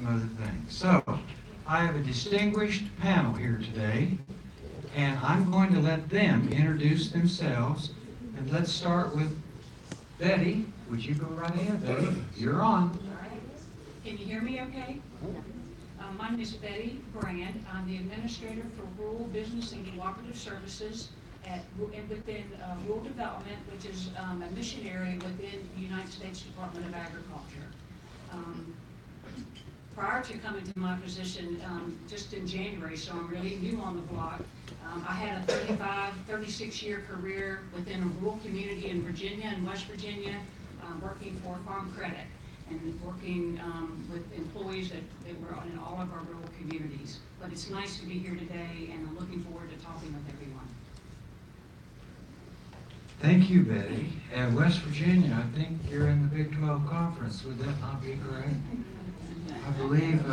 some other things. So, I have a distinguished panel here today, and I'm going to let them introduce themselves. And let's start with Betty. Would you go right ahead, Betty? You're on. All right. Can you hear me okay? My name is Betty Brand. I'm the Administrator for Rural Business and Cooperative Services within Rural Development, which is a mission area within the United States Department of Agriculture. Prior to coming to my position just in January, so I'm really new on the block, I had a 36-year career within a rural community in Virginia and West Virginia, working for Farm Credit and working with employees that were in all of our rural communities. But it's nice to be here today, and I'm looking forward to talking with everyone. Thank you, Betty. And West Virginia, I think you're in the Big 12 Conference. Would that not be correct? I believe,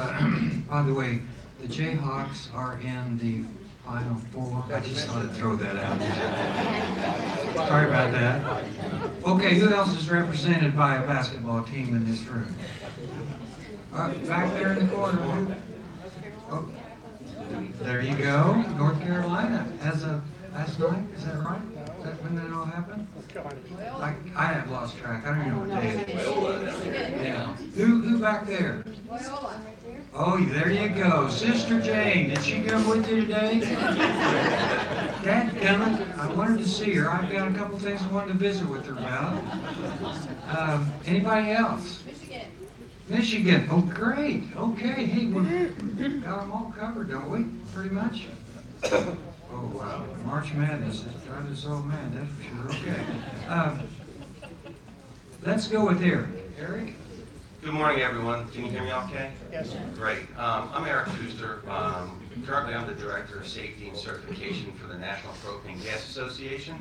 by the way, the Jayhawks are in the Final Four. I just thought I'd throw that out there. Sorry about that. Okay, who else is represented by a basketball team in this room? Back there in the corner. Oh, there you go. North Carolina as of last night. Is that right? Is that when that all happened? I have lost track. I don't even know what day it is. Yeah. Who back there? Oh, there you go. Sister Jane. Did she come with you today? Dadgummit, I wanted to see her. I've got a couple things I wanted to visit with her about. Anybody else? Michigan. Oh, great. Okay. Hey, we've got them all covered, don't we? Pretty much? Oh, wow. March Madness has driven us all mad, that's for sure. Okay. Let's go with Eric. Eric? Good morning, everyone. Can you hear me okay? Yes. Great. I'm Eric Schuster. Currently, I'm the Director of Safety and Certification for the National Propane Gas Association.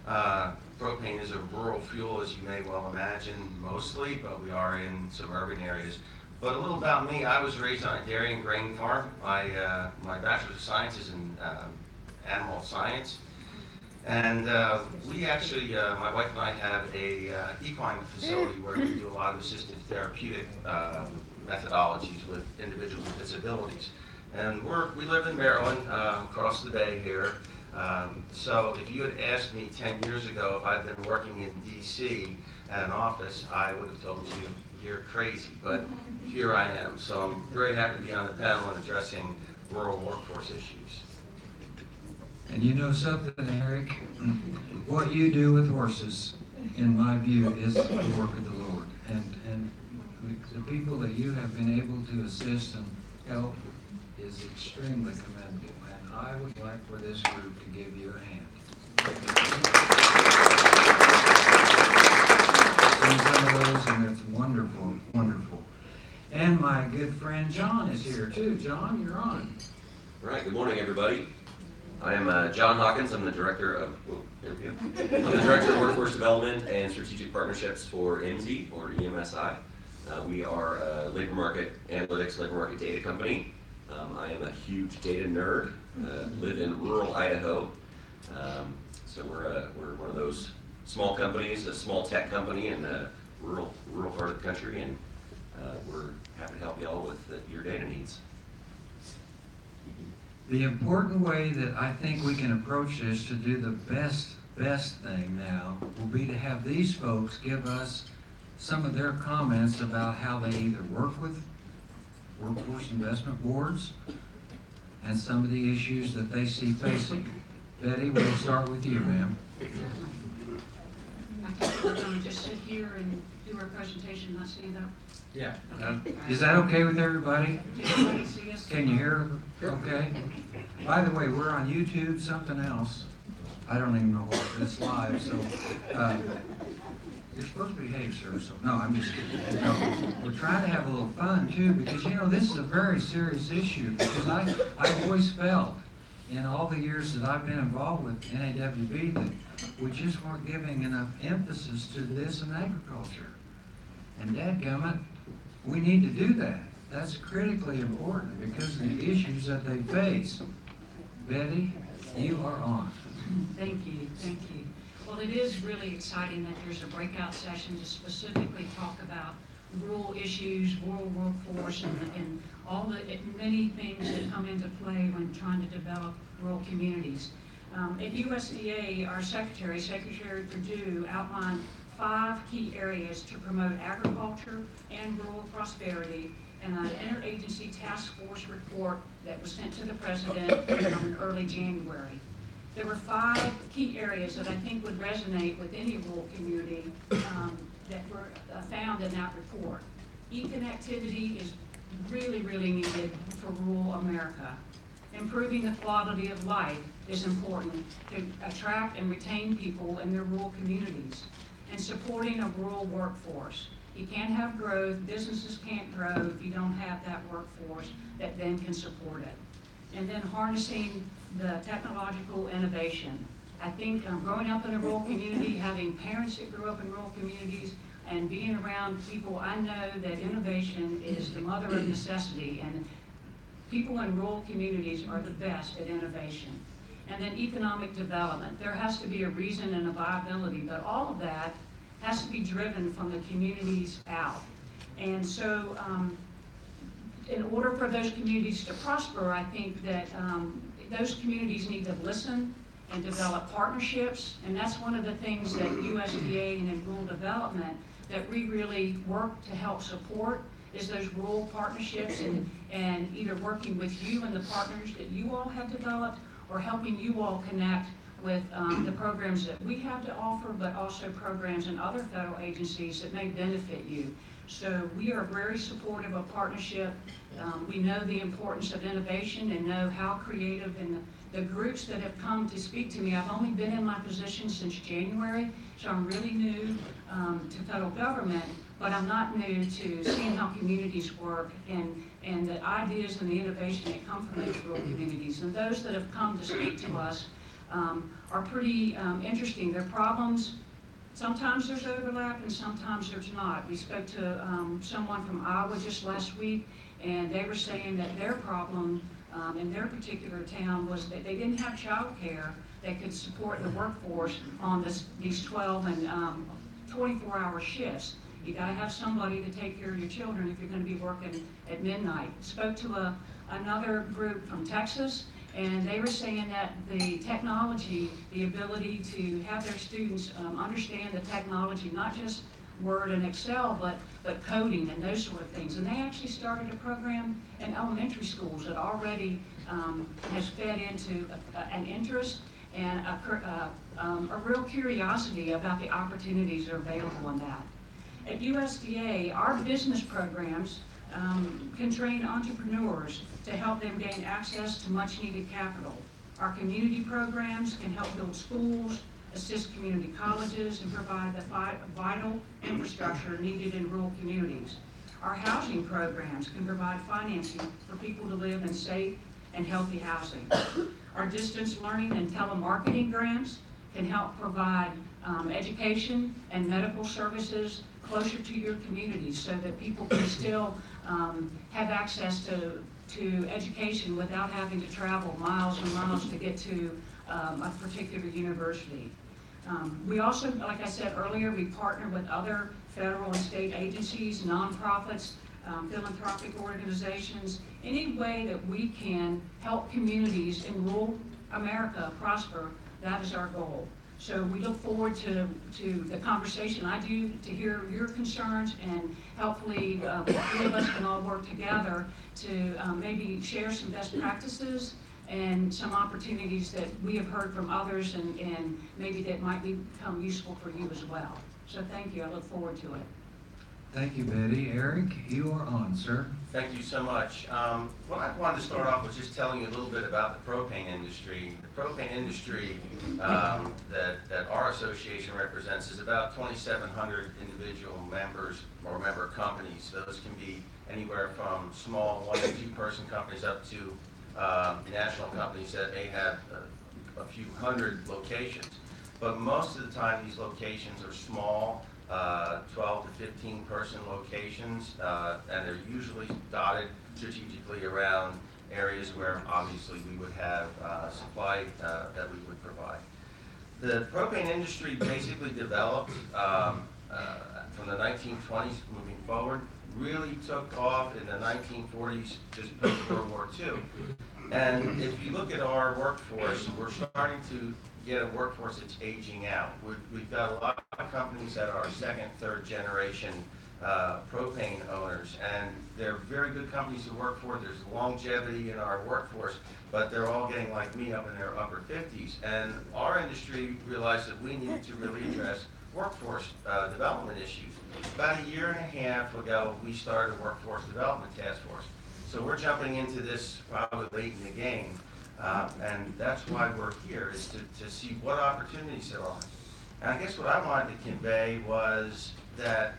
Propane is a rural fuel, as you may well imagine, mostly, but we are in some urban areas. But a little about me, I was raised on a dairy and grain farm. My Bachelor's of Science is in Animal Science. And we actually, my wife and I have a equine facility where we do a lot of assistive therapeutic methodologies with individuals with disabilities. And we live in Maryland, across the bay here. So if you had asked me 10 years ago if I'd been working in DC at an office, I would have told you you're crazy, but here I am. So I'm very happy to be on the panel and addressing rural workforce issues. And you know something, Eric? What you do with horses, in my view, is the work of the Lord. And the people that you have been able to assist and help is extremely commendable. And I would like for this group to give you a hand. Seen some of those, and it's wonderful, wonderful. And my good friend John is here too. John, you're on. All right, good morning, everybody. I am John Hawkins. I'm the Director of I'm the Director of Workforce Development and Strategic Partnerships for MZ, or EMSI. We are a labor market analytics, labor market data company. I am a huge data nerd. Live in rural Idaho. So we're one of those small companies, a small tech company in the rural part of the country, and we're happy to help you all with your data needs. The important way that I think we can approach this to do the best thing now will be to have these folks give us some of their comments about how they either work with workforce investment boards and some of the issues that they see facing. Betty, we'll start with you, ma'am. I think we're going to just sit here and do our presentation, not stand up. Yeah. Okay. Is that okay with everybody? Everybody see us? Can you hear? Okay. By the way, we're on YouTube, something else. I don't even know what, it's live, so you're supposed to behave, sir. So no, I'm just kidding. No, we're trying to have a little fun too, because you know this is a very serious issue. Because I've always felt in all the years that I've been involved with NAWB that we just weren't giving enough emphasis to this in agriculture. And dadgummit, we need to do that. That's critically important because of the issues that they face. Betty, you are on. Thank you, thank you. Well, it is really exciting that there's a breakout session to specifically talk about rural issues, rural workforce, and all the many things that come into play when trying to develop rural communities. At USDA, our Secretary Perdue, outlined 5 key areas to promote agriculture and rural prosperity in an interagency task force report that was sent to the President in early January. There were 5 key areas that I think would resonate with any rural community that were found in that report. E-connectivity is really, really needed for rural America. Improving the quality of life is important to attract and retain people in their rural communities. And supporting a rural workforce. You can't have growth, businesses can't grow if you don't have that workforce that then can support it. And then harnessing the technological innovation. I think growing up in a rural community, having parents that grew up in rural communities, and being around people, I know that innovation is the mother of necessity, and people in rural communities are the best at innovation. And then economic development. There has to be a reason and a viability, but all of that has to be driven from the communities out. And so in order for those communities to prosper, I think that those communities need to listen and develop partnerships. And that's one of the things that USDA and in rural development that we really work to help support is those rural partnerships and either working with you and the partners that you all have developed or helping you all connect with the programs that we have to offer, but also programs in other federal agencies that may benefit you. So we are very supportive of partnership. We know the importance of innovation and know how creative, and the groups that have come to speak to me, I've only been in my position since January, so I'm really new to federal government, but I'm not new to seeing how communities work and the ideas and the innovation that come from those rural communities. And those that have come to speak to us are pretty interesting. Their problems, sometimes there's overlap and sometimes there's not. We spoke to someone from Iowa just last week, and they were saying that their problem in their particular town was that they didn't have child care that could support the workforce on these 12 and 24-hour shifts. You got to have somebody to take care of your children if you're going to be working at midnight. Spoke to another group from Texas, and they were saying that the technology, the ability to have their students understand the technology, not just Word and Excel, but coding and those sort of things. And they actually started a program in elementary schools that already has fed into an interest and a real curiosity about the opportunities that are available in that. At USDA, our business programs can train entrepreneurs to help them gain access to much needed capital. Our community programs can help build schools, assist community colleges, and provide the vital infrastructure needed in rural communities. Our housing programs can provide financing for people to live in safe and healthy housing. Our distance learning and telemarketing grants can help provide education and medical services closer to your communities so that people can still have access to education without having to travel miles and miles to get to a particular university. We also, like I said earlier, we partner with other federal and state agencies, nonprofits, philanthropic organizations, any way that we can help communities in rural America prosper. That is our goal. So we look forward to the conversation I do, to hear your concerns, and hopefully the three of us can all work together to maybe share some best practices and some opportunities that we have heard from others and maybe that might become useful for you as well. So thank you. I look forward to it. Thank you, Betty. Eric, you are on, sir. Thank you so much. What I wanted to start off with just telling you a little bit about the propane industry. The propane industry that our association represents is about 2,700 individual members or member companies. Those can be anywhere from small 1 to 2 person companies up to national companies that may have a few hundred locations. But most of the time these locations are small, 12 to 15 person locations, and they're usually dotted strategically around areas where obviously we would have supply that we would provide. The propane industry basically developed from the 1920s moving forward, really took off in the 1940s, just post World War II. And if you look at our workforce, we're starting to get a workforce that's aging out. We've got a lot of companies that are second, third generation propane owners, and they're very good companies to work for. There's longevity in our workforce, but they're all getting like me up in their upper 50s. And our industry realized that we needed to really address workforce development issues. About a year and a half ago, we started a workforce development task force. So we're jumping into this probably late in the game, and that's why we're here, is to see what opportunities there are. And I guess what I wanted to convey was that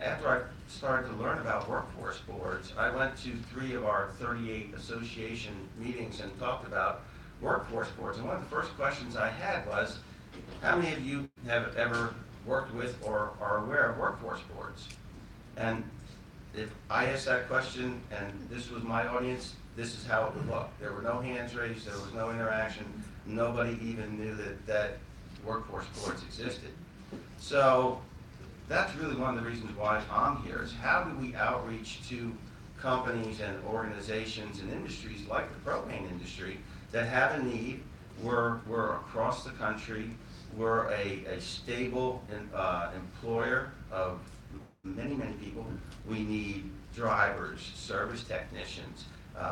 after I started to learn about workforce boards, I went to 3 of our 38 association meetings and talked about workforce boards. And one of the first questions I had was, how many of you have ever worked with or are aware of workforce boards? And if I asked that question and this was my audience, this is how it would look. There were no hands raised, there was no interaction, nobody even knew that workforce boards existed. So that's really one of the reasons why I'm here, is how do we outreach to companies and organizations and industries like the propane industry that have a need. We're across the country. We're a stable employer of many people. We need drivers, service technicians,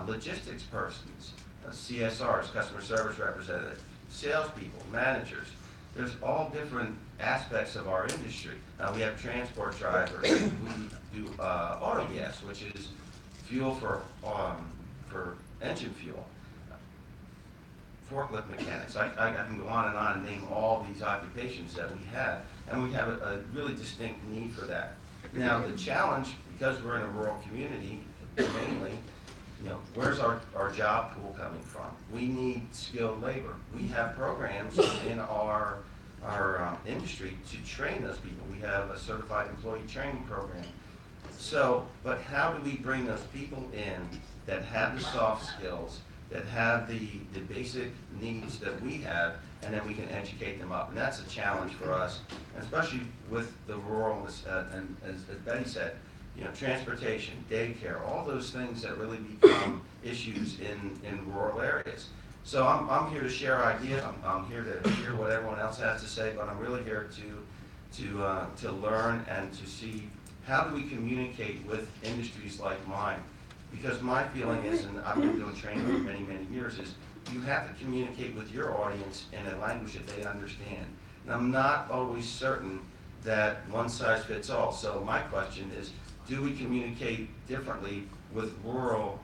logistics persons, CSRs, customer service representatives, salespeople, managers. There's all different aspects of our industry. We have transport drivers. We do auto gas, which is fuel for engine fuel. Forklift mechanics. I can go on and name all these occupations that we have, and we have a really distinct need for that. Now, the challenge, because we're in a rural community, mainly, where's our job pool coming from? We need skilled labor. We have programs in our industry to train those people. We have a certified employee training program. So, but how do we bring those people in that have the soft skills, that have the basic needs that we have, and then we can educate them up? And that's a challenge for us, and especially with the rural, and as Betty said, transportation, daycare, all those things that really become issues in rural areas. So I'm here to share ideas. I'm here to hear what everyone else has to say, but I'm really here to learn and to see how do we communicate with industries like mine. Because my feeling is, and I've been doing training for many years, is you have to communicate with your audience in a language that they understand. And I'm not always certain that one size fits all. So my question is, do we communicate differently with rural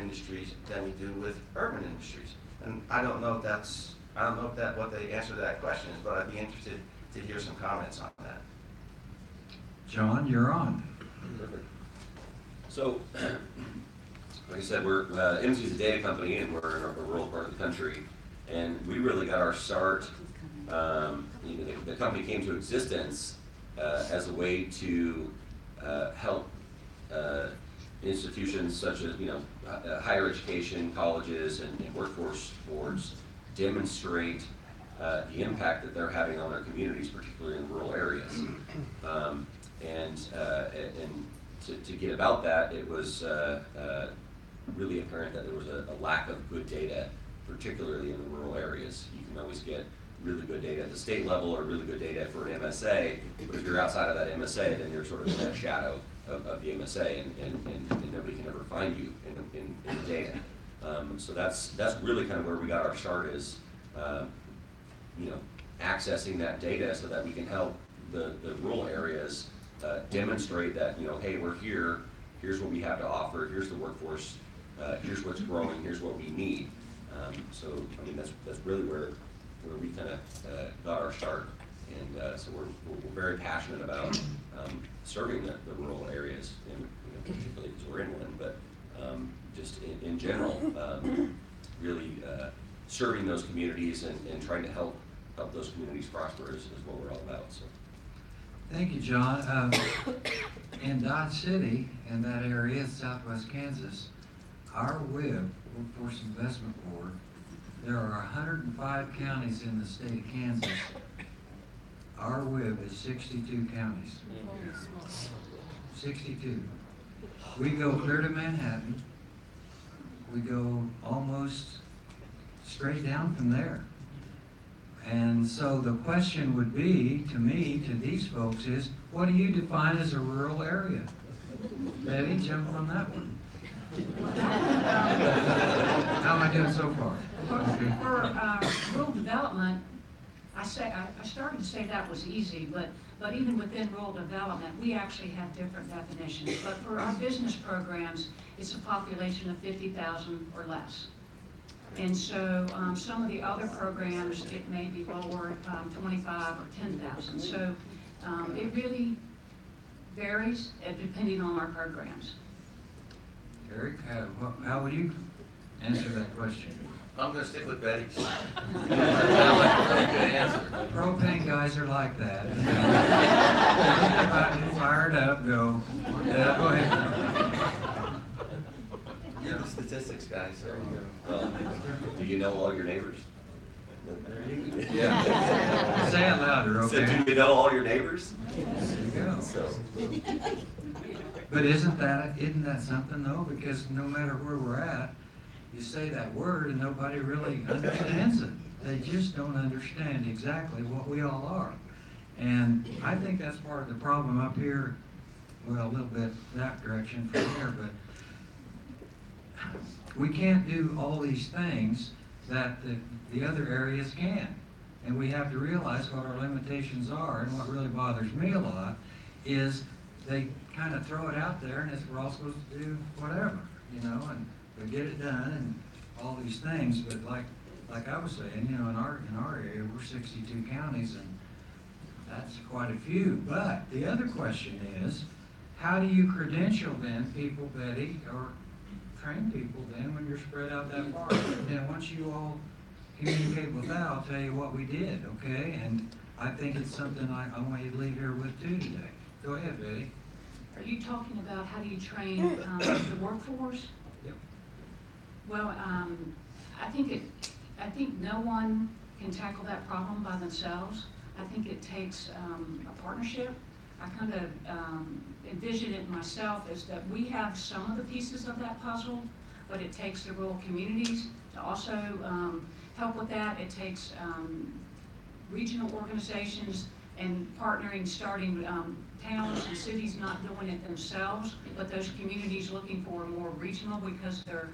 industries than we do with urban industries? And I don't know if what the answer to that question is, but I'd be interested to hear some comments on that. John, you're on. Perfect. So, like I said, we're MZ is a data company, and we're in a rural part of the country, and we really got our start. The company came to existence as a way to help institutions such as higher education, colleges, and workforce boards demonstrate the impact that they're having on their communities, particularly in rural areas. And to get about that, it was really apparent that there was a lack of good data, particularly in the rural areas. You can always get really good data at the state level or really good data for an MSA, but if you're outside of that MSA, then you're sort of in that shadow of the MSA, and nobody can ever find you in the data. So that's really kind of where we got our start, is accessing that data so that we can help the rural areas demonstrate that, hey, we're here, here's what we have to offer, here's the workforce, here's what's growing, here's what we need. So I mean, that's really where we kind of got our start, and so we're very passionate about serving the rural areas, and particularly because we're inland, but just in general, really serving those communities and trying to help those communities prosper is what we're all about. So. Thank you, John. In Dodge City, in that area, southwest Kansas, our WIB, Workforce Investment Board, there are 105 counties in the state of Kansas. our WIB is 62 counties. 62. We go clear to Manhattan. We go almost straight down from there. And so the question would be, to me, to these folks is, what do you define as a rural area? Betty, jump on that one. How am I doing so far? For rural development, I started to say that was easy, but even within rural development, we actually have different definitions. But for our business programs, it's a population of 50,000 or less. And so some of the other programs, it may be lower, 25 or 10,000. So it really varies depending on our programs. Eric, how would you answer that question? I'm gonna stick with Betty. Sounds like a pretty good answer. Propane guys are like that. Fired up, go. Yeah, go ahead. You're the statistics guy, so. Do you know all your neighbors? Yeah. Say it louder, So okay? do you know all your neighbors? There you go. So, But isn't that something though? Because no matter where we're at, you say that word and nobody really understands it. They just don't understand exactly what we all are. And I think that's part of the problem up here, well, a little bit that direction from here, but we can't do all these things that the other areas can. And we have to realize what our limitations are. And what really bothers me a lot is they kind of throw it out there and it's, we're all supposed to do whatever, you know, and we get it done and all these things. But like I was saying, you know, in our area, we're 62 counties and that's quite a few. But the other question is, how do you credential then people, Betty, or train people then when you're spread out that far? And once you all communicate with that, I'll tell you what we did, okay? And I think it's something I want you to leave here with too today. Go ahead, Betty. Are you talking about how do you train the workforce? Yep. Well, I think no one can tackle that problem by themselves. I think it takes a partnership. I kind of envision it myself as that we have some of the pieces of that puzzle, but it takes the rural communities to also help with that. It takes regional organizations and partnering, starting towns and cities not doing it themselves, but those communities looking for more regional because there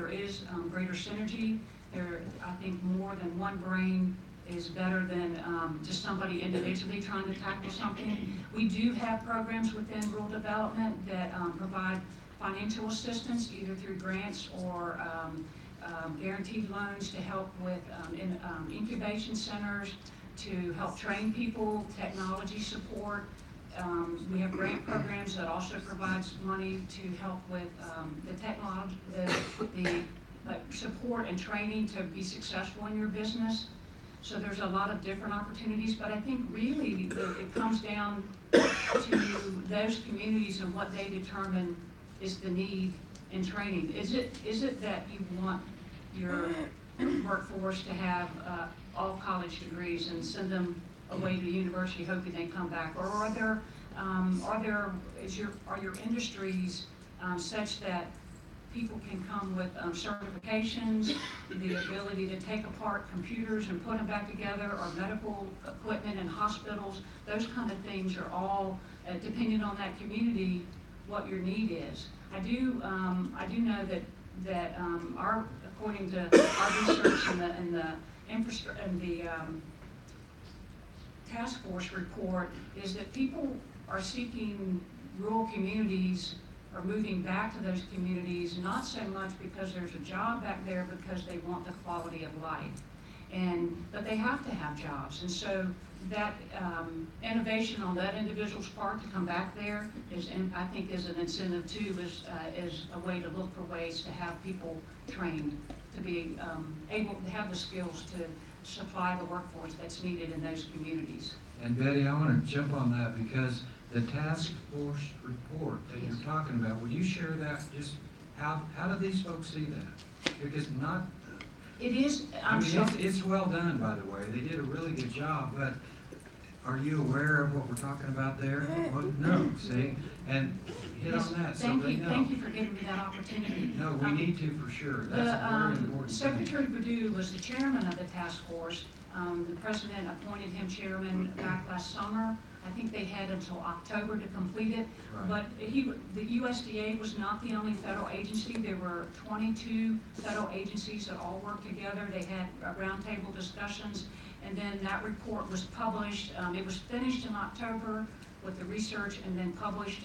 is greater synergy. I think more than one brain is better than just somebody individually trying to tackle something. We do have programs within rural development that provide financial assistance either through grants or guaranteed loans to help with incubation centers, to help train people, technology support. We have grant programs that also provides money to help with the technology, the support and training to be successful in your business. So there's a lot of different opportunities, but I think really it comes down to those communities and what they determine is the need in training. Is it that you want your workforce to have all college degrees and send them away to university hoping they come back, or are your industries such that people can come with certifications, the ability to take apart computers and put them back together, or medical equipment in hospitals? Those kind of things are all depending on that community what your need is. I do know that according to our research and the task force report is that people are seeking rural communities or moving back to those communities, not so much because there's a job back there, because they want the quality of life. But they have to have jobs. And so that innovation on that individual's part to come back there I think is an incentive too, is a way to look for ways to have people trained to be able to have the skills to supply the workforce that's needed in those communities. And Betty, I want to jump on that because the task force report that you're talking about, would you share that? Just how do these folks see that? Because It is, I mean, it's well done, by the way. They did a really good job, but are you aware of what we're talking about there? Well, no, see, and hit on that, so they know. Thank you for giving me that opportunity. No, we need to for sure, that's a very important thing. Secretary Perdue was the chairman of the task force. The president appointed him chairman back last summer. I think they had until October to complete it. Right. But the USDA was not the only federal agency. There were 22 federal agencies that all worked together. They had roundtable discussions, and then that report was published. It was finished in October with the research, and then published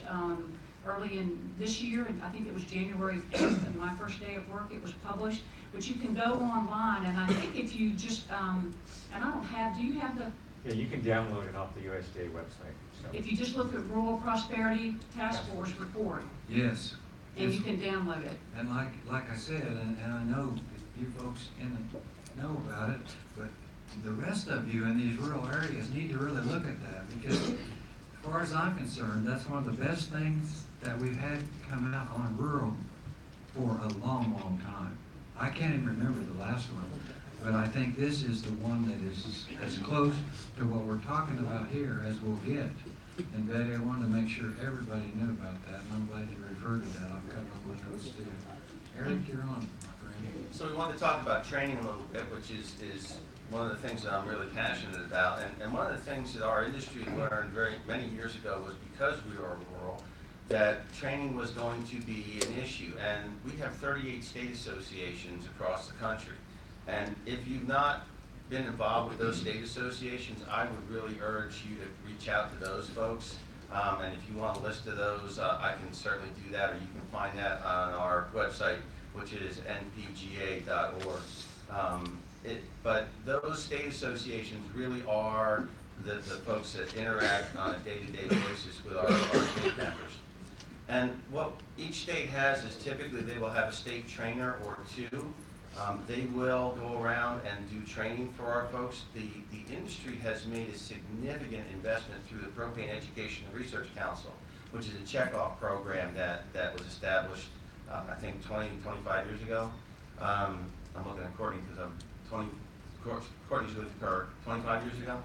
early in this year, and I think it was January 5th, and my first day of work, it was published. But you can go online, and I think if you just, and I don't have, do you have the, Yeah, you can download it off the USDA website. So. if you just look at Rural Prosperity Task Force report, Yes. and you can download it. And like I said, and I know you folks know about it, but the rest of you in these rural areas need to really look at that, because as far as I'm concerned, that's one of the best things that we've had come out on rural for a long, long time. I can't even remember the last one, but I think this is the one that is as close to what we're talking about here as we'll get. And Betty, I wanted to make sure everybody knew about that, and I'm glad you referred to that. I'll cover on my notes too. Eric, you're on, my friend. So we want to talk about training a little bit, which is one of the things that I'm really passionate about. And one of the things that our industry learned many years ago was, because we are rural, that training was going to be an issue. And we have 38 state associations across the country. And if you've not been involved with those state associations, I would really urge you to reach out to those folks. And if you want a list of those, I can certainly do that, or you can find that on our website, which is npga.org. But those state associations really are the folks that interact on a day-to-day basis with our state members. And what each state has is, typically they will have a state trainer or two. They will go around and do training for our folks. The industry has made a significant investment through the Propane Education and Research Council, which is a checkoff program that was established, I think 25 years ago. I'm looking at Courtney because Courtney's with her 25 years ago.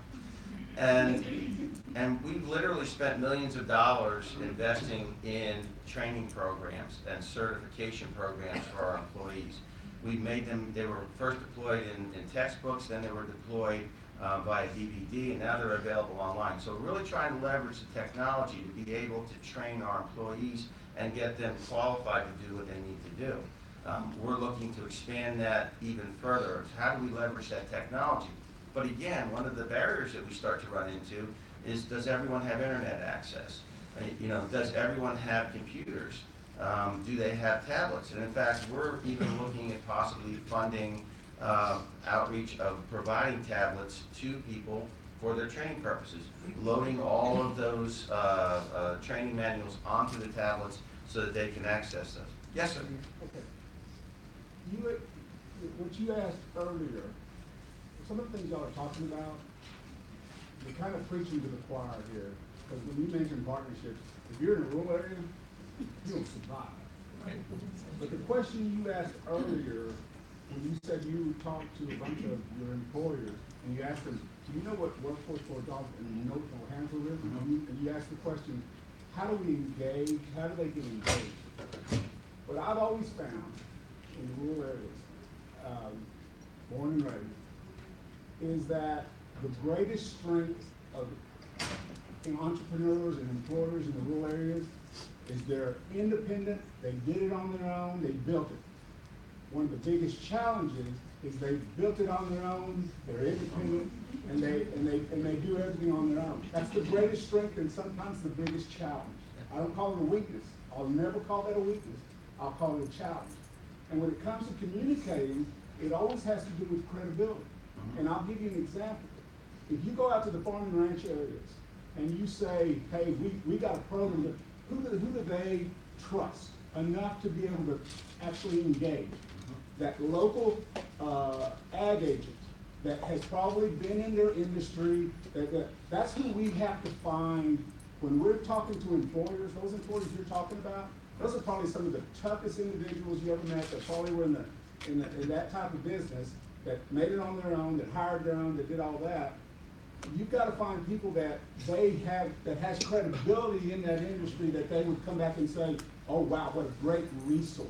And we've literally spent millions of dollars investing in training programs and certification programs for our employees. We made them, they were first deployed in textbooks, then they were deployed via DVD, and now they're available online. So we're really trying to leverage the technology to be able to train our employees and get them qualified to do what they need to do. We're looking to expand that even further. How do we leverage that technology? But again, one of the barriers that we start to run into is, does everyone have internet access? You know, does everyone have computers? Do they have tablets? And in fact, we're even looking at possibly funding outreach of providing tablets to people for their training purposes, loading all of those training manuals onto the tablets so that they can access those. Yes, sir. Okay. What you asked earlier, some of the things y'all are talking about, you're kind of preaching to the choir here, because when you mention partnerships, if you're in a rural area, you don't survive. Right. But the question you asked earlier, when you said you talked to a bunch of your employers, and you asked them, do you know what Workforce for Adults and No Handful is? And you asked the question, how do we engage? How do they get engaged? What I've always found in the rural areas, born and raised, is that the greatest strength of entrepreneurs and employers in the rural areas is they're independent, they did it on their own, they built it. One of the biggest challenges is they built it on their own, they're independent, and they do everything on their own. That's the greatest strength and sometimes the biggest challenge. I don't call it a weakness. I'll never call that a weakness. I'll call it a challenge. And when it comes to communicating, it always has to do with credibility. And I'll give you an example. If you go out to the farm and ranch areas and you say, hey, we got a program, who do they trust enough to be able to actually engage? That local ag agent that has probably been in their industry, that's who we have to find when we're talking to employers. Those employers you're talking about, those are probably some of the toughest individuals you ever met that probably were in that type of business, that made it on their own, that hired their own, that did all that. you've got to find people that that has credibility in that industry, that they would come back and say, oh, wow, what a great resource.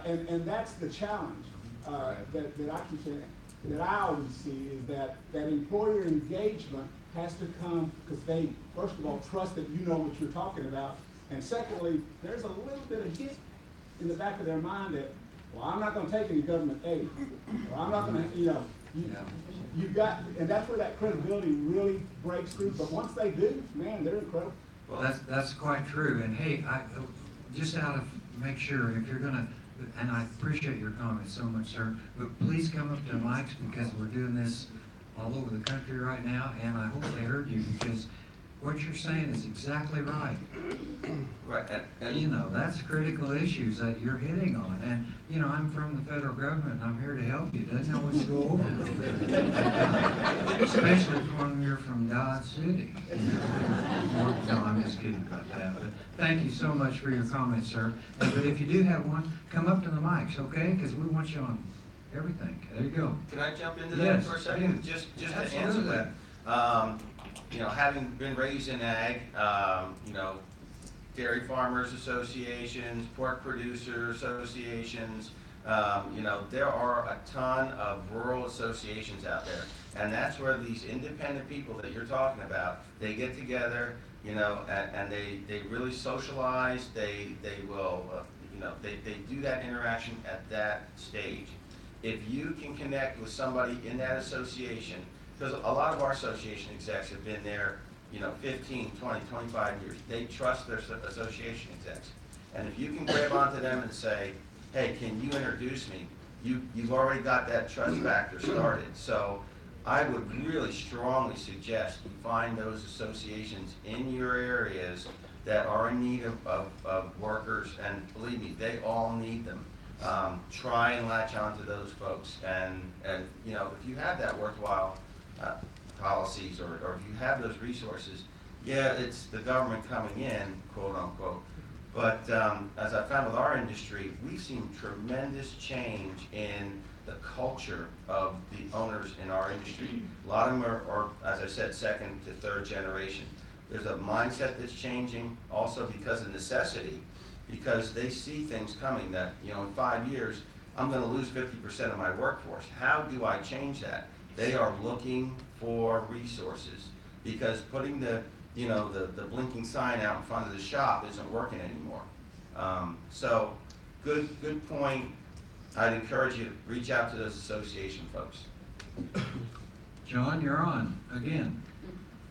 And that's the challenge that I keep saying, that I always see, is that employer engagement has to come because they, first of all, trust that you know what you're talking about. And secondly, there's a little bit of hit in the back of their mind that, well, I'm not going to take any government aid. Or I'm not going to, you've got, and that's where that credibility really breaks through. But once they do, man, they're incredible. Well, that's quite true. And hey, just out of make sure, if you're gonna, and I appreciate your comments so much, sir, but please come up to the mics because we're doing this all over the country right now, and I hope they heard you, because what you're saying is exactly right. Right, and You know, that's critical issues that you're hitting on. And, you know, I'm from the federal government, and I'm here to help you. It doesn't always go over real good. Especially when you're from Dodge City. No, I'm just kidding about that. But thank you so much for your comments, sir. But if you do have one, come up to the mics, okay? Because we want you on everything. There you go. can I jump into that Yes, for a second? yeah. Just to answer Absolutely. that. You know, having been raised in ag, you know, dairy farmers associations, pork producer associations, you know, there are a ton of rural associations out there. And that's where these independent people that you're talking about, they get together, you know, and they really socialize, they will, you know, they do that interaction at that stage. If you can connect with somebody in that association, because a lot of our association execs have been there, you know, 15, 20, 25 years. They trust their association execs. And if you can grab onto them and say, hey, can you introduce me? You've already got that trust factor started. So I would really strongly suggest you find those associations in your areas that are in need of workers, and believe me, they all need them. Try and latch onto those folks. And you know, if you have that worthwhile policies, or if you have those resources, yeah, it's the government coming in, quote unquote. But as I found with our industry, we've seen tremendous change in the culture of the owners in our industry. A lot of them are, as I said, second to third generation. There's a mindset that's changing also because of necessity, because they see things coming that, you know, in 5 years, I'm going to lose 50% of my workforce. How do I change that? They are looking for resources, because putting the blinking sign out in front of the shop isn't working anymore. So good point. I'd encourage you to reach out to those association folks. John, you're on again.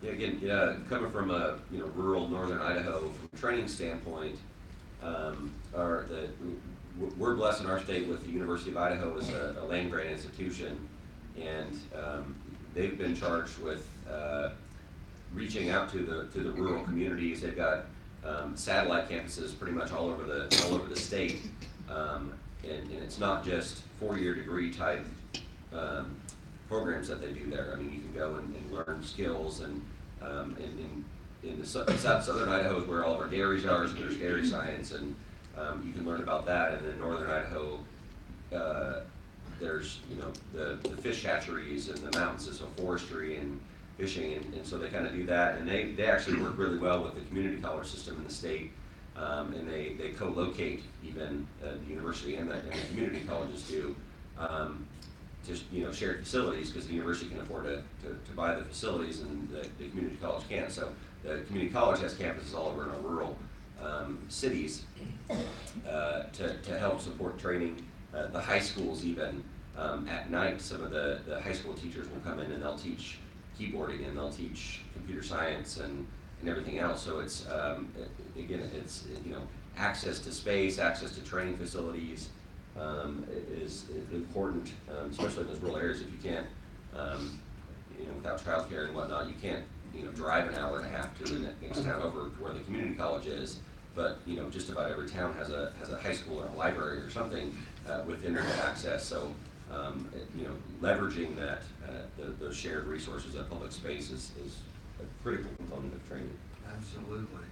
Yeah, again, coming from rural northern Idaho, from a training standpoint, we're blessed in our state with the University of Idaho as a land grant institution, and they've been charged with reaching out to the rural communities. They've got satellite campuses pretty much all over the state, and it's not just 4-year degree type programs that they do there. I mean, you can go and learn skills, and in the southern Idaho is where all of our dairies are, so there's dairy science, and you can learn about that. And in northern Idaho, there's the fish hatcheries and the mountains, so forestry and fishing, and so they kind of do that. And they actually work really well with the community college system in the state, and they co-locate even the university and the community colleges do. Just shared facilities, because the university can afford to buy the facilities and the community college can't. So the community college has campuses all over in our rural cities to help support training. The high schools even, at night, some of the high school teachers will come in and they'll teach keyboarding and they'll teach computer science and everything else. So it's again, it's access to space, access to training facilities is important, especially in those rural areas. If you can't, without childcare and whatnot, you can't drive an hour and a half to the next town over to where the community college is. But just about every town has a high school or a library or something with internet access. So leveraging that those shared resources at public space is a critical component of training. Absolutely.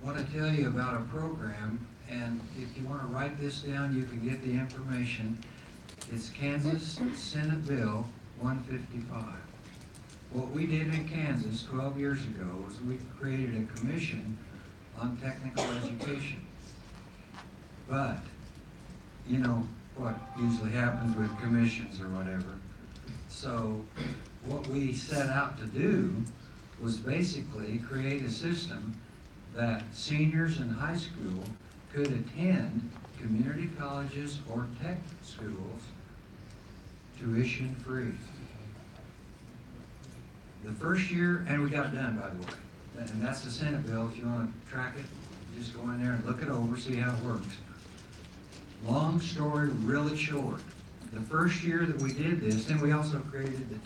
I want to tell you about a program, and if you want to write this down, you can get the information. It's Kansas Senate Bill 155. What we did in Kansas 12 years ago was we created a commission on technical education. But, you know what usually happens with commissions or whatever. So what we set out to do was basically create a system that seniors in high school could attend community colleges or tech schools tuition free. The first year, and we got it done, by the way, and that's the Senate bill. If you want to track it, just go in there and look it over, see how it works. Long story really short. The first year that we did this, then we also created the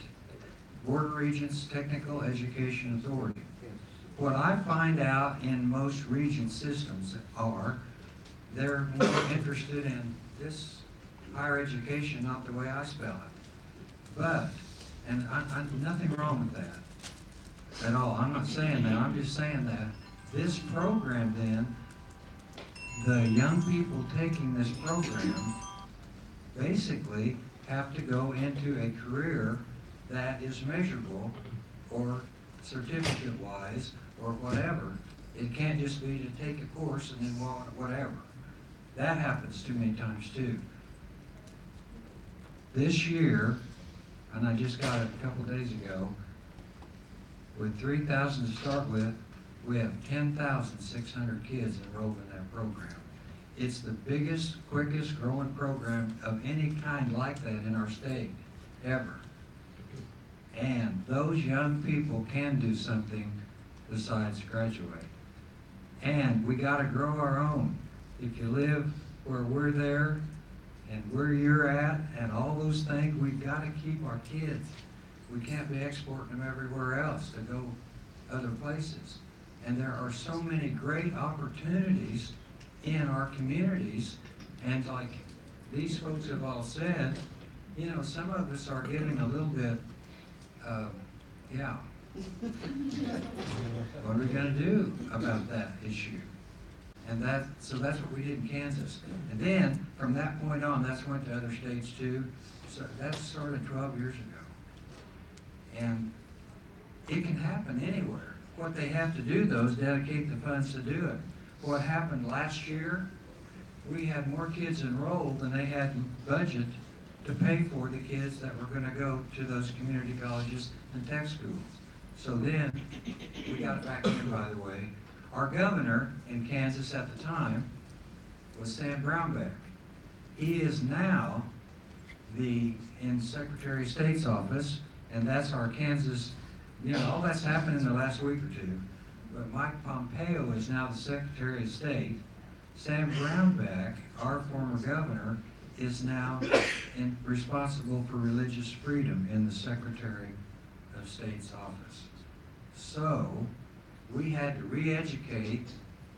Board of Regents Technical Education Authority. What I find out in most region systems are they're more interested in this higher education, not the way I spell it. But, and nothing wrong with that at all. I'm not saying that. I'm just saying that this program then, the young people taking this program basically have to go into a career that is measurable or certificate-wise or whatever. It can't just be to take a course and then whatever. That happens too many times too. This year, and I just got it a couple days ago, with 3,000 to start with, we have 10,600 kids enrolled in that program. It's the biggest, quickest growing program of any kind like that in our state, ever. And those young people can do something besides graduate. And we gotta grow our own. If you live where we're there and where you're at and all those things, we've gotta keep our kids. We can't be exporting them everywhere else to go other places. And there are so many great opportunities in our communities, and like these folks have all said, you know, some of us are getting a little bit, yeah. What are we gonna do about that issue? And so that's what we did in Kansas. And then, from that point on, that's went to other states too. So that's sort of 12 years ago. And it can happen anywhere. What they have to do, though, is dedicate the funds to do it. What happened last year, we had more kids enrolled than they had budget to pay for the kids that were gonna go to those community colleges and tech schools. So then, we got it back in, by the way. Our governor in Kansas at the time was Sam Brownback. He is now in Secretary of State's office, and that's our Kansas, you know, all that's happened in the last week or two. But Mike Pompeo is now the Secretary of State. Sam Brownback, our former governor, is now responsible for religious freedom in the Secretary of State's office. So, we had to re-educate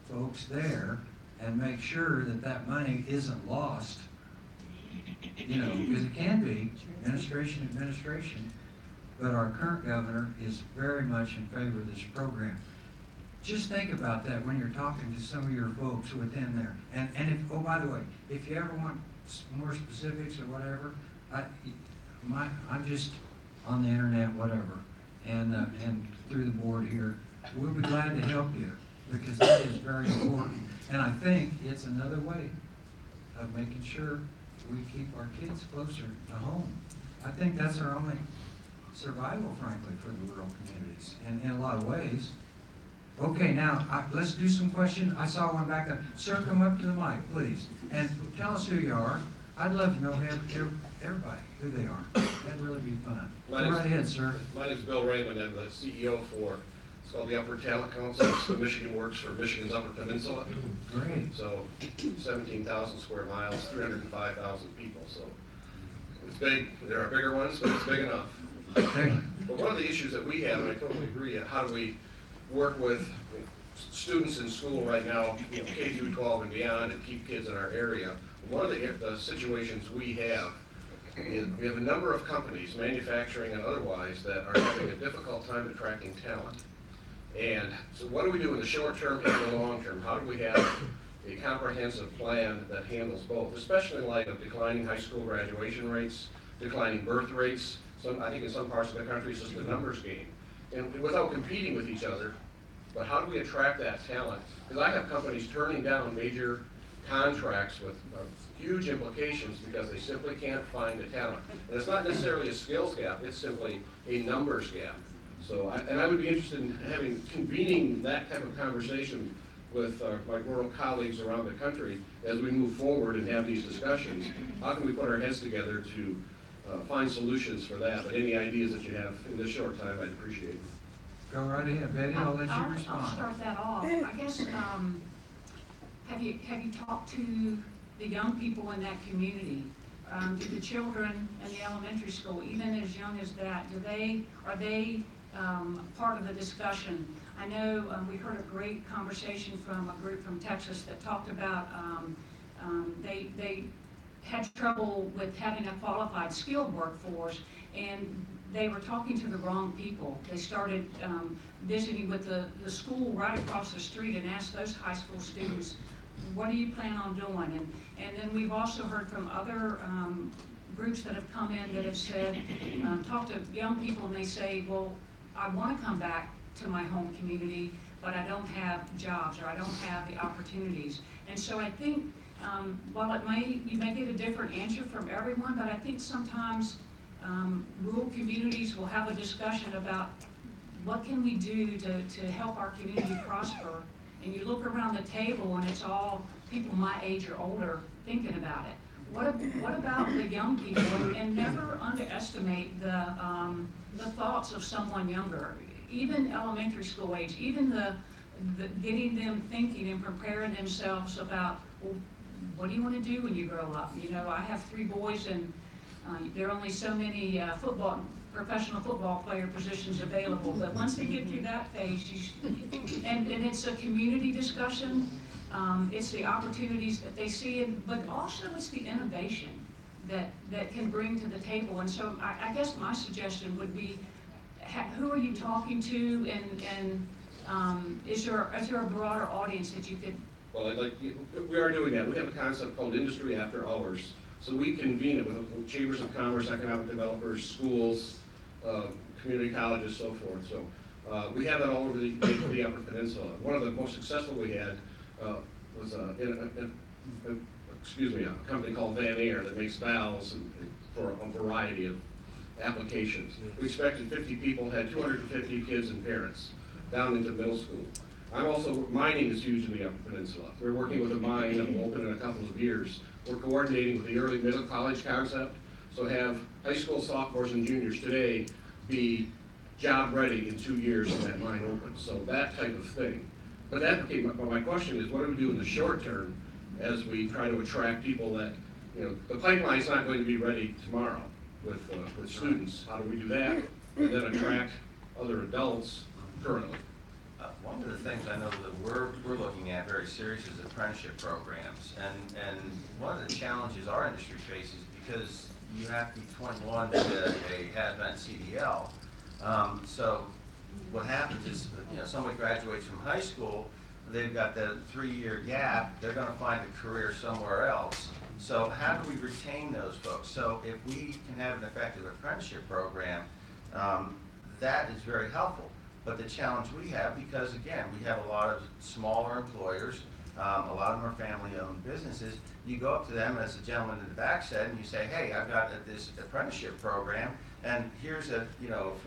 folks there and make sure that that money isn't lost, you know, because it can be administration, but our current governor is very much in favor of this program. Just think about that when you're talking to some of your folks within there. And if, oh, by the way, if you ever want more specifics or whatever, I'm just on the internet, whatever, and through the board here. We'll be glad to help you because that is very important. And I think it's another way of making sure we keep our kids closer to home. I think that's our only survival, frankly, for the rural communities, and in a lot of ways. Okay, now, let's do some questions. I saw one back there. Sir, come up to the mic, please, and tell us who you are. I'd love to know everybody, who they are. That'd really be fun. Go right ahead, sir. My name is Bill Raymond. I'm the CEO for, it's called the Upper Talent Council. It's the Michigan Works for Michigan's Upper Peninsula. Great. So 17,000 square miles, 305,000 people. So it's big. There are bigger ones, but it's big enough. But one of the issues that we have, and I totally agree, how do we work with students in school right now, you know, K through 12 and beyond, and keep kids in our area. One of the situations we have is we have a number of companies, manufacturing and otherwise, that are having a difficult time attracting talent. And so what do we do in the short term and the long term? How do we have a comprehensive plan that handles both, especially in light of declining high school graduation rates, declining birth rates, I think in some parts of the country, it's just a numbers game. And without competing with each other, but how do we attract that talent? Because I have companies turning down major contracts with huge implications because they simply can't find the talent. And it's not necessarily a skills gap, it's simply a numbers gap. So, I would be interested in convening that type of conversation with my rural colleagues around the country as we move forward and have these discussions. How can we put our heads together to find solutions for that? But any ideas that you have in this short time, I'd appreciate it. Go right ahead, Betty, I'll let you I'll respond. start that off. I guess, have you talked to the young people in that community? Do the children in the elementary school, even as young as that, are they part of the discussion? I know we heard a great conversation from a group from Texas that talked about they had trouble with having a qualified skilled workforce, and they were talking to the wrong people. They started visiting with the school right across the street and asked those high school students, what do you plan on doing? And then we've also heard from other groups that have come in that have said, talk to young people and they say, well, I want to come back to my home community, but I don't have jobs or I don't have the opportunities. And so I think while you may get a different answer from everyone, but I think sometimes rural communities will have a discussion about what can we do to help our community prosper. And you look around the table and it's all people my age or older thinking about it. What about the young people? And never underestimate the thoughts of someone younger, even elementary school age, even the getting them thinking and preparing themselves about, well, what do you want to do when you grow up? You know, I have 3 boys and there are only so many professional football player positions available, but once they get through that phase, and it's a community discussion, it's the opportunities that they see, but also it's the innovation that can bring to the table. And so I guess my suggestion would be, who are you talking to, and is there a broader audience that you could? Well, we are doing that. We have a concept called Industry After Hours. So we convene it with chambers of commerce, economic developers, schools, community colleges, so forth. So we have that all over the Upper Peninsula. One of the most successful we had was a company called Van Air that makes valves for a variety of applications. We expected 50 people, had 250 kids and parents down into middle school. Mining is huge in the Upper Peninsula. We're working with a mine that will open in a couple of years. We're coordinating with the early middle college concept, so have high school sophomores and juniors today be job ready in 2 years when that mine opens. So that type of thing. But my question is, what do we do in the short term as we try to attract people that, the pipeline's not going to be ready tomorrow with students. How do we do that? And then attract other adults currently? One of the things I know that we're looking at very serious is apprenticeship programs. And one of the challenges our industry faces, because you have to be 21 to get a hazmat CDL. So what happens is, somebody graduates from high school, they've got that 3-year gap, they're going to find a career somewhere else. So how do we retain those folks? So if we can have an effective apprenticeship program, that is very helpful. But the challenge we have, because again, we have a lot of smaller employers, a lot of them are family-owned businesses, you go up to them, as the gentleman in the back said, and you say, hey, I've got this apprenticeship program, and here's a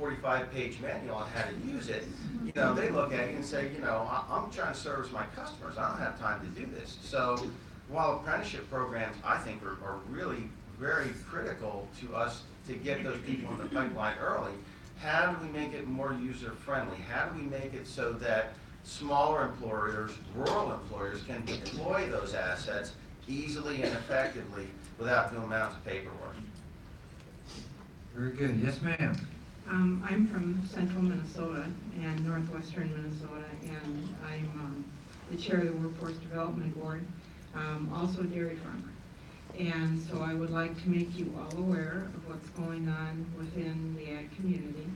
45-page manual on how to use it. They look at you and say, I'm trying to service my customers. I don't have time to do this. So while apprenticeship programs, I think, are really very critical to us to get those people in the pipeline early, how do we make it more user-friendly? How do we make it so that smaller employers, rural employers, can deploy those assets easily and effectively without doing amounts of paperwork? Very good. Yes, ma'am. I'm from central Minnesota and northwestern Minnesota, and I'm the chair of the Workforce Development Board, also a dairy farmer. And so I would like to make you all aware of what's going on within the ag community.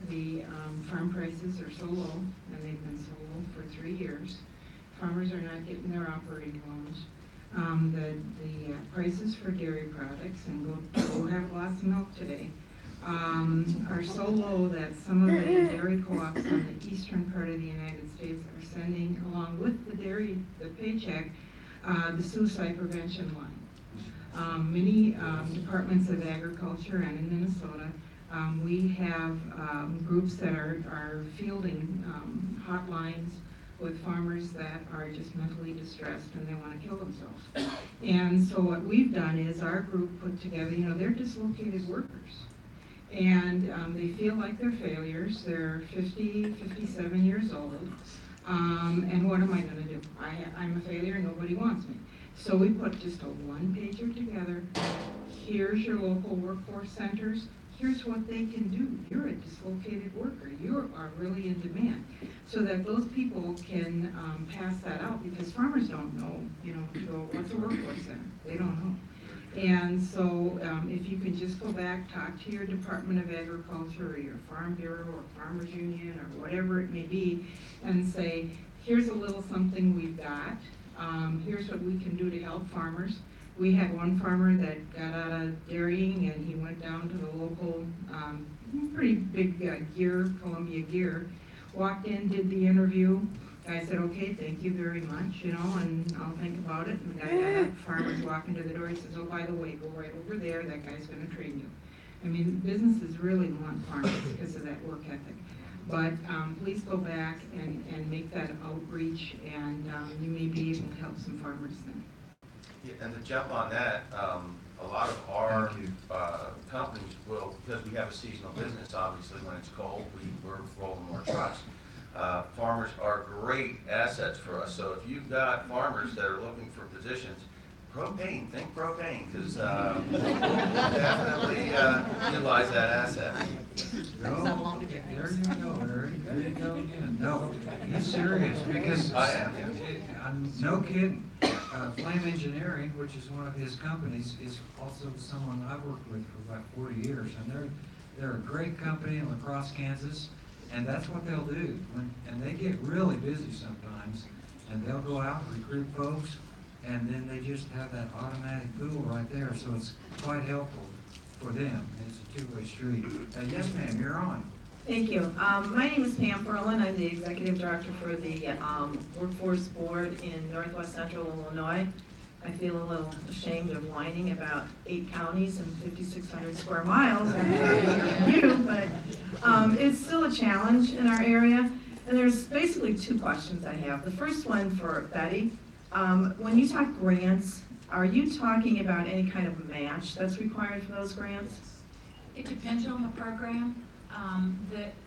The farm prices are so low, and they've been so low for 3 years. Farmers are not getting their operating loans. The prices for dairy products, and go have lots of milk today, are so low that some of the dairy co-ops on the eastern part of the United States are sending, along with the paycheck, the suicide prevention line. Many departments of agriculture and in Minnesota, we have groups that are fielding hotlines with farmers that are just mentally distressed and they want to kill themselves. And so what we've done is our group put together, they're dislocated workers. And they feel like they're failures. They're 50, 57 years old. And what am I going to do? I'm a failure, nobody wants me. So we put just a one-pager together. Here's your local workforce centers. Here's what they can do. You're a dislocated worker. You are really in demand. So that those people can pass that out, because farmers don't know, what's a workforce center? They don't know. And so if you can just go back, talk to your Department of Agriculture or your Farm Bureau or Farmers Union or whatever it may be, and say, here's a little something we've got. Here's what we can do to help farmers. We had one farmer that got out of dairying and he went down to the local, pretty big Columbia Gear, walked in, did the interview. Guy said, okay, thank you very much, and I'll think about it. And the guy got up, farmer's walking to the door, he says, oh, by the way, go right over there, that guy's gonna train you. I mean, businesses really want farmers because of that work ethic. But please go back and make that outreach, and you may be able to help some farmers then. Yeah, and to jump on that, a lot of our companies will, because we have a seasonal business, obviously, when it's cold, we're rolling more trucks. Farmers are great assets for us. So if you've got farmers that are looking for positions, think propane, because definitely utilize that asset. No, there you go, Eric. There you go again. No, he's serious, because I am. I'm no kidding. Flame Engineering, which is one of his companies, is also someone I've worked with for about 40 years, and they're a great company in La Crosse, Kansas, and that's what they'll do. And they get really busy sometimes, and they'll go out and recruit folks, and then they just have that automatic pool right there, so it's quite helpful for them. It's a two-way street. Yes, ma'am, you're on. Thank you. My name is Pam Ferlin. I'm the Executive Director for the Workforce Board in Northwest Central Illinois. I feel a little ashamed of whining about 8 counties and 5,600 square miles, but it's still a challenge in our area. And there's basically 2 questions I have. The first one for Betty. When you talk grants, are you talking about any kind of match that's required for those grants? It depends on the program.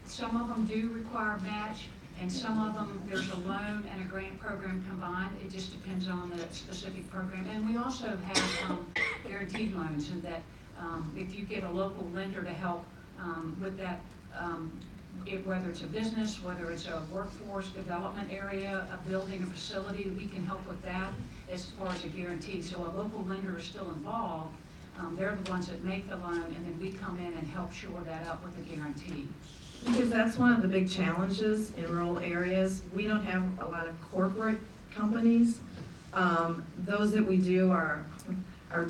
Some of them do require a match, and some of them, there's a loan and a grant program combined. It just depends on the specific program. And we also have guaranteed loans, and that if you get a local lender to help with that, whether it's a business, whether it's a workforce development area, a building, a facility, we can help with that as far as a guarantee. So a local lender is still involved. They're the ones that make the loan, and then we come in and help shore that up with a guarantee. Because that's one of the big challenges in rural areas. We don't have a lot of corporate companies. Those that we do are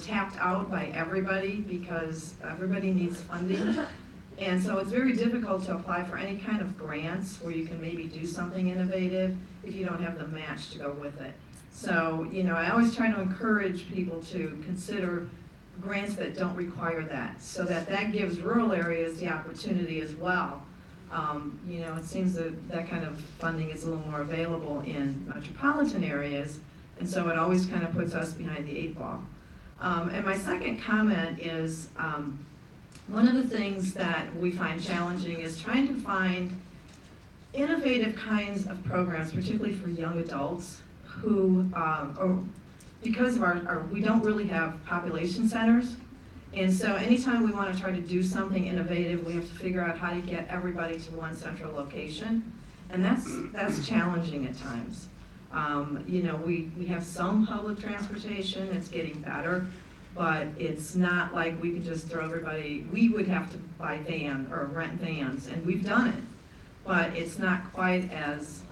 tapped out by everybody because everybody needs funding. And so it's very difficult to apply for any kind of grants where you can maybe do something innovative if you don't have the match to go with it. So, I always try to encourage people to consider grants that don't require that, so that gives rural areas the opportunity as well. It seems that kind of funding is a little more available in metropolitan areas, and so it always kind of puts us behind the 8 ball. And my second comment is, one of the things that we find challenging is trying to find innovative kinds of programs, particularly for young adults who, because of we don't really have population centers. And so anytime we want to try to do something innovative, we have to figure out how to get everybody to one central location. And that's challenging at times. We have some public transportation, it's getting better, but it's not like we can just throw everybody, we would have to buy vans or rent vans, and we've done it. But it's not quite as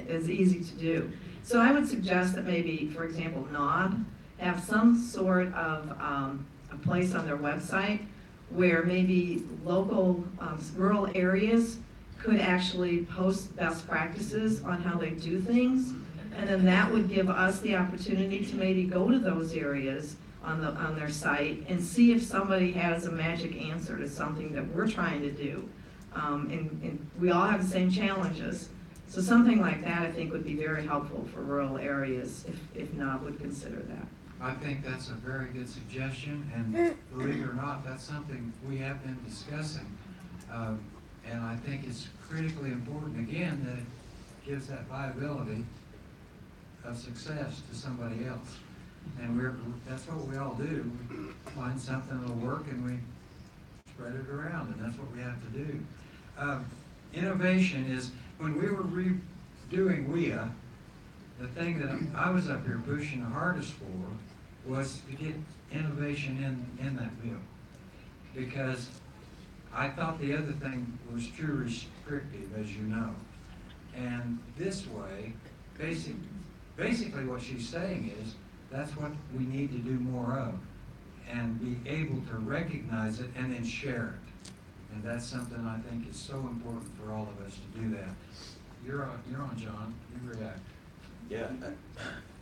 easy to do. So I would suggest that maybe, for example, NOD have some sort of a place on their website where maybe local rural areas could actually post best practices on how they do things. And then that would give us the opportunity to maybe go to those areas on their site and see if somebody has a magic answer to something that we're trying to do. And we all have the same challenges. So something like that, I think, would be very helpful for rural areas if NOB would consider that. I think that's a very good suggestion, and believe it or not, that's something we have been discussing. And I think it's critically important, again, that it gives that viability of success to somebody else. And that's what we all do. We find something that'll work and we spread it around, and that's what we have to do. Innovation is, when we were redoing WIA, the thing that I was up here pushing the hardest for was to get innovation in that bill. Because I thought the other thing was too restrictive, as you know. And this way, basically what she's saying is, that's what we need to do more of, and be able to recognize it and then share it. And that's something I think is so important for all of us to do that. You're on, John. You react. Yeah,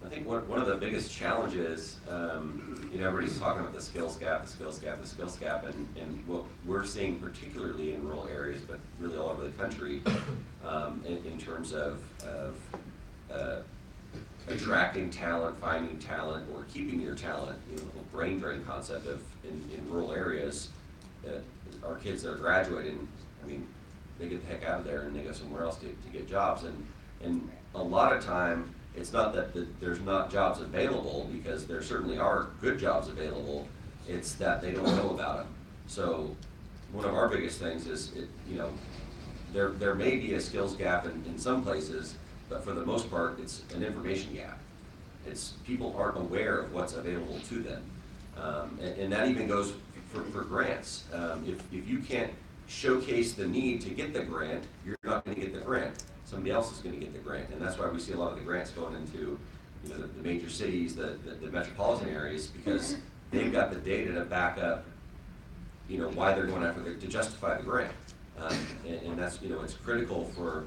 I think one of the biggest challenges, everybody's talking about the skills gap, and what we're seeing particularly in rural areas, but really all over the country, in terms of attracting talent, finding talent, or keeping your talent. The brain drain concept in rural areas, our kids that are graduating, they get the heck out of there and they go somewhere else to get jobs. And a lot of time, it's not that there's not jobs available, because there certainly are good jobs available. It's that they don't know about them. So one of our biggest things is, there may be a skills gap in some places, but for the most part, it's an information gap. It's people aren't aware of what's available to them. And that even goes for grants. If you can't showcase the need to get the grant, you're not going to get the grant. Somebody else is going to get the grant. And that's why we see a lot of the grants going into the major cities, the metropolitan areas, because they've got the data to back up why they're going after to justify the grant. And that's, it's critical for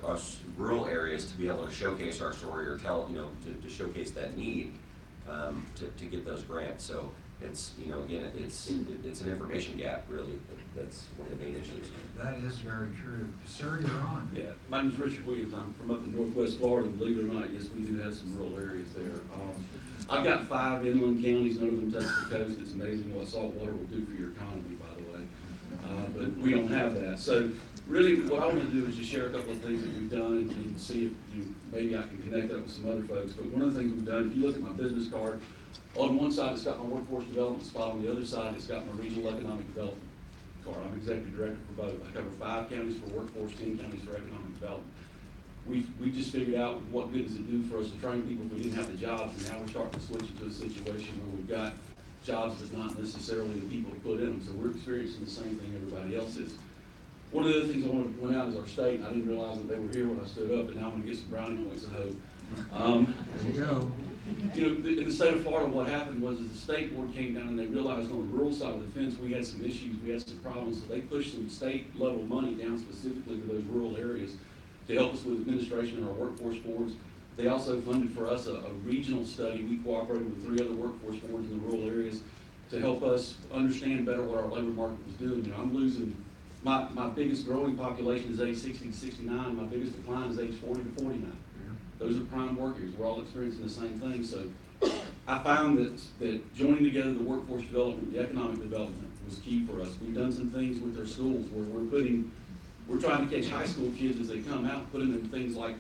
us rural areas to be able to showcase our story, or tell, to showcase that need to get those grants. So it's, again, it's an information gap, really. That's one of the main issues. That is very true. Sir, you're on. Yeah, my name's Richard Williams. I'm from up in northwest Florida. Believe it or not, yes, we do have some rural areas there. I've got 5 inland counties, none of them touch the coast. It's amazing what salt water will do for your economy, by the way. But we don't have that. So really, what I want to do is just share a couple of things that we've done and see if maybe I can connect that with some other folks. But one of the things we've done, if you look at my business card, on one side it's got my workforce development spot, on the other side it's got my regional economic development card. I'm executive director for both. I cover 5 counties for workforce, 10 counties for economic development. We just figured out what good does it do for us to train people if we didn't have the jobs, and now we're starting to switch into a situation where we've got jobs but not necessarily the people to put in them. So we're experiencing the same thing everybody else is. One of the other things I wanted to point out is our state. I didn't realize that they were here when I stood up, but now I'm going to get some brownie points, I hope. There you go. In the state of Florida, what happened was that the state board came down and they realized on the rural side of the fence we had some issues, we had some problems, so they pushed some state level money down specifically to those rural areas to help us with administration and our workforce boards. They also funded for us a regional study. We cooperated with 3 other workforce boards in the rural areas to help us understand better what our labor market was doing. I'm losing, my biggest growing population is age 60 to 69. My biggest decline is age 40 to 49. Those are prime workers. We're all experiencing the same thing. So I found that joining together the workforce development, the economic development was key for us. We've done some things with our schools where we're trying to catch high school kids as they come out, putting in things like,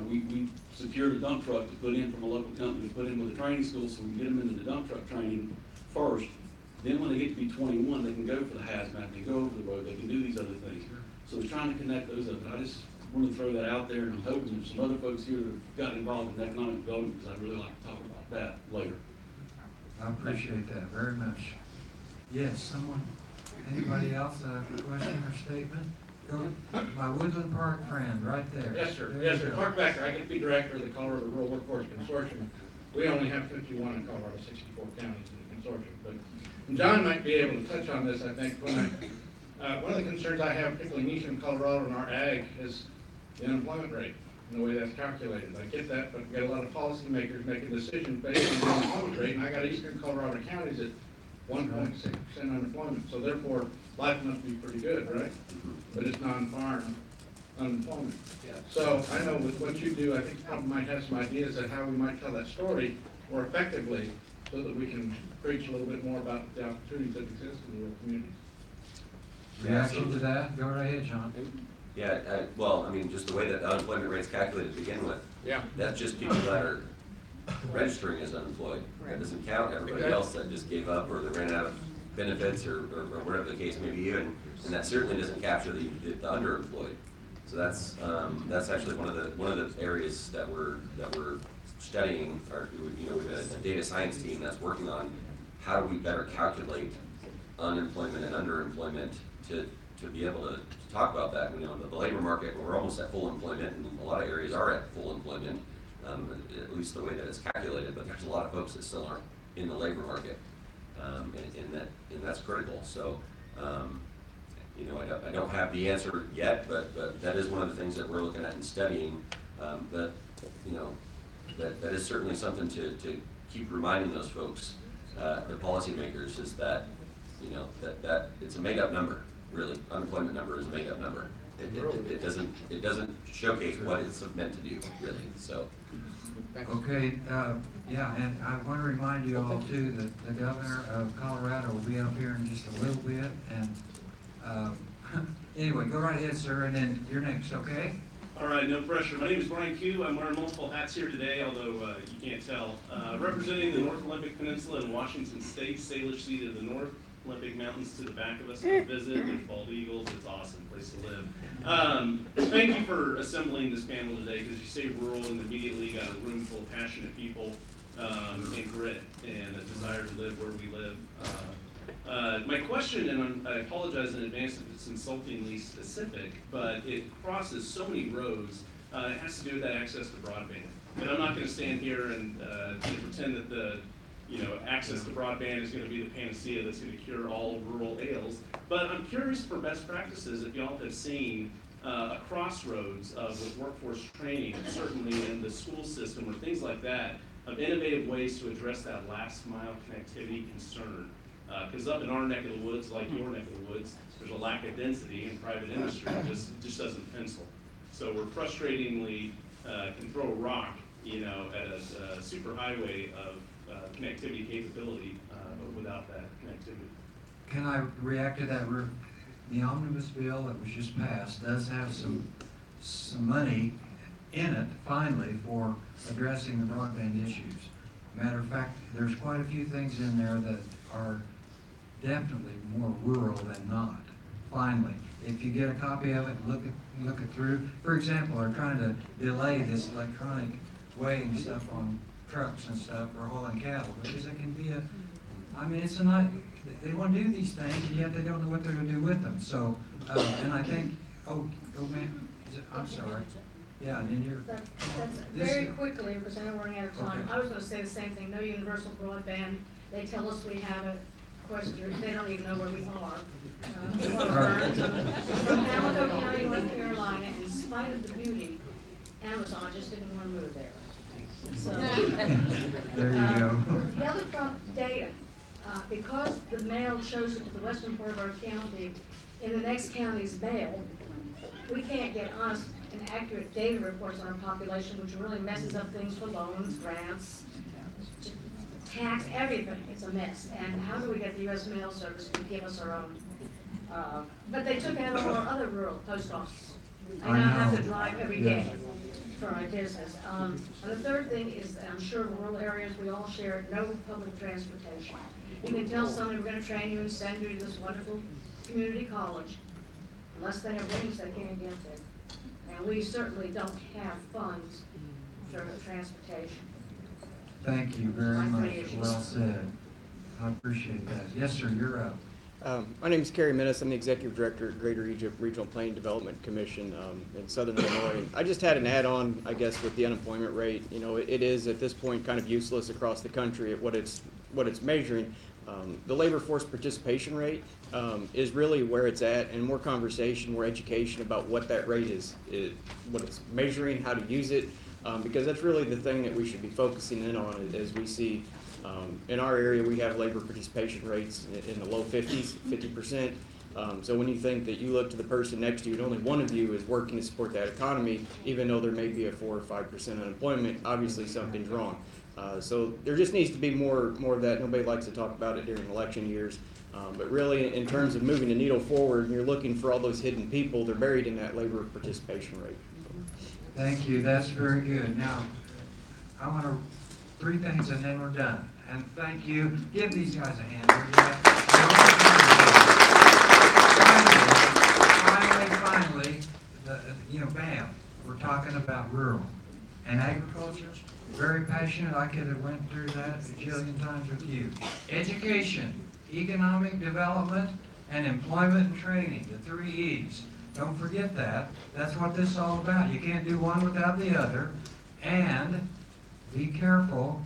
we secured a dump truck to put in from a local company to put in with a training school, so we can get them into the dump truck training first. Then when they get to be 21, they can go for the hazmat, they go over the road, they can do these other things. So we're trying to connect those up. And I just want to throw that out there, and I'm hoping there's some other folks here that have gotten involved in economic development, because I'd really like to talk about that later. I appreciate that very much. Yes, someone, anybody else, a question or statement? Go, my Woodland Park friend, right there. Yes, sir. There Yes, you sir. go. Clark Becker, I get to be director of the Colorado Rural Workforce Consortium. We only have 51 in Colorado, 64 counties in the consortium. But John might be able to touch on this, I think, when one of the concerns I have, particularly in eastern Colorado in our ag, is the unemployment rate and the way that's calculated. I get that, but we've got a lot of policymakers making decisions based on the unemployment rate, and I got eastern Colorado counties at 1.6% unemployment. So therefore, life must be pretty good, right? But it's non-farm unemployment. So I know with what you do, I think you probably might have some ideas of how we might tell that story more effectively so that we can preach a little bit more about the opportunities that exist in rural communities. Reaction to that? Go right ahead, John. Yeah, well, I mean, just the way that the unemployment rate's calculated to begin with. Yeah. That's just people that are registering as unemployed. That doesn't count everybody else that just gave up or that ran out of benefits or whatever the case may be, and that certainly doesn't capture the underemployed. So that's actually one of the areas that we're studying. We have a data science team that's working on how do we better calculate unemployment and underemployment to be able to talk about that. The labor market, we're almost at full employment, and a lot of areas are at full employment, at least the way that it's calculated, but there's a lot of folks that still aren't in the labor market, and that's critical. So, I don't have the answer yet, but that is one of the things that we're looking at and studying, that is certainly something to keep reminding those folks, the policymakers, is that, that it's a made-up number. Really, unemployment number is a made-up number. It doesn't showcase what it's meant to do, really. So. Okay, yeah, and I want to remind you all too that the governor of Colorado will be up here in just a little bit, and anyway, go right ahead, sir, and then you're next, okay? All right, no pressure. My name is Brian Q. I'm wearing multiple hats here today, although you can't tell. Representing the North Olympic Peninsula in Washington State, Salish Sea to the north, Olympic Mountains to the back of us to visit. There's bald eagles. It's an awesome place to live. Thank you for assembling this panel today, because you say rural and immediately got a room full of passionate people and grit and a desire to live where we live. My question, and I apologize in advance if it's insultingly specific, but it crosses so many roads. It has to do with that access to broadband. And I'm not going to stand here and pretend that the access to broadband is going to be the panacea that's going to cure all rural ails. But I'm curious for best practices if y'all have seen a crossroads with workforce training, certainly in the school system or things like that, of innovative ways to address that last mile connectivity concern. Because up in our neck of the woods, like your neck of the woods, there's a lack of density in private industry. It just doesn't pencil. So we're frustratingly can throw a rock, at a super highway of connectivity capability, but without that connectivity. Can I react to that? The omnibus bill that was just passed does have some money in it, finally, for addressing the broadband issues. Matter of fact, there's quite a few things in there that are definitely more rural than not. Finally, if you get a copy of it, look it through. For example, they're trying to delay this electronic weighing stuff on trucks and stuff for hauling cattle, because it can be it's not, they want to do these things, and yet they don't know what they're going to do with them. So, and I think, man, I'm sorry. Yeah, and then That's very quickly, because I know we're running out of time. Okay. I was going to say the same thing. No universal broadband. They tell us we have it. They don't even know where we are. From Pamlico County, North Carolina, in spite of the beauty, Amazon just didn't want to move there. So, there you go. The other data, because the mail shows it to the western part of our county, in the next county's mail, we can't get honest and accurate data reports on our population, which really messes up things for loans, grants, tax, everything. It's a mess. And how do we get the U.S. Mail Service to give us our own? But they took out all our other rural post offices. I now have to drive every day for my business. And the third thing is, I'm sure rural areas, we all share no public transportation. You can tell somebody we're going to train you and send you to this wonderful community college. Unless they have wings, they can't get there. And we certainly don't have funds for transportation. Thank you very much. Well said. I appreciate that. Yes, sir, you're up. My name is Kerry Minnis. I'm the Executive Director at Greater Egypt Regional Planning Development Commission in Southern Illinois. I just had an add-on, I guess, with the unemployment rate. It is at this point kind of useless across the country at what it's what it's measuring. The labor force participation rate is really where it's at, and more conversation, more education about what that rate is what it's measuring, how to use it, because that's really the thing that we should be focusing in on as we see. In our area, we have labor participation rates in the low 50s, 50%. So when you think that you look to the person next to you and only one of you is working to support that economy, even though there may be a 4 or 5% unemployment, obviously something's wrong. So there just needs to be more of that. Nobody likes to talk about it during election years. But really, in terms of moving the needle forward, and you're looking for all those hidden people, they're buried in that labor participation rate. Thank you, that's very good. Now, I want to, 3 things and then we're done. And thank you, give these guys a hand. Finally, bam, we're talking about rural and agriculture. Very passionate, I could have went through that a jillion times with you. Education, economic development, and employment and training, the 3 E's. Don't forget that. That's what this is all about. You can't do one without the other. And be careful,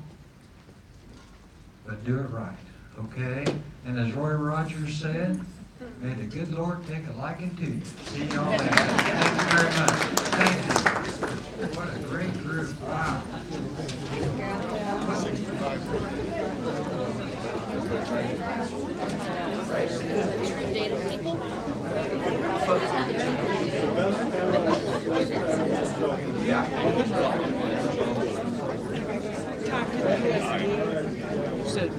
but do it right, okay? And as Roy Rogers said, may the good Lord take a liking to you. See y'all later. Thank you very much. Thank you. What a great group. Wow. So,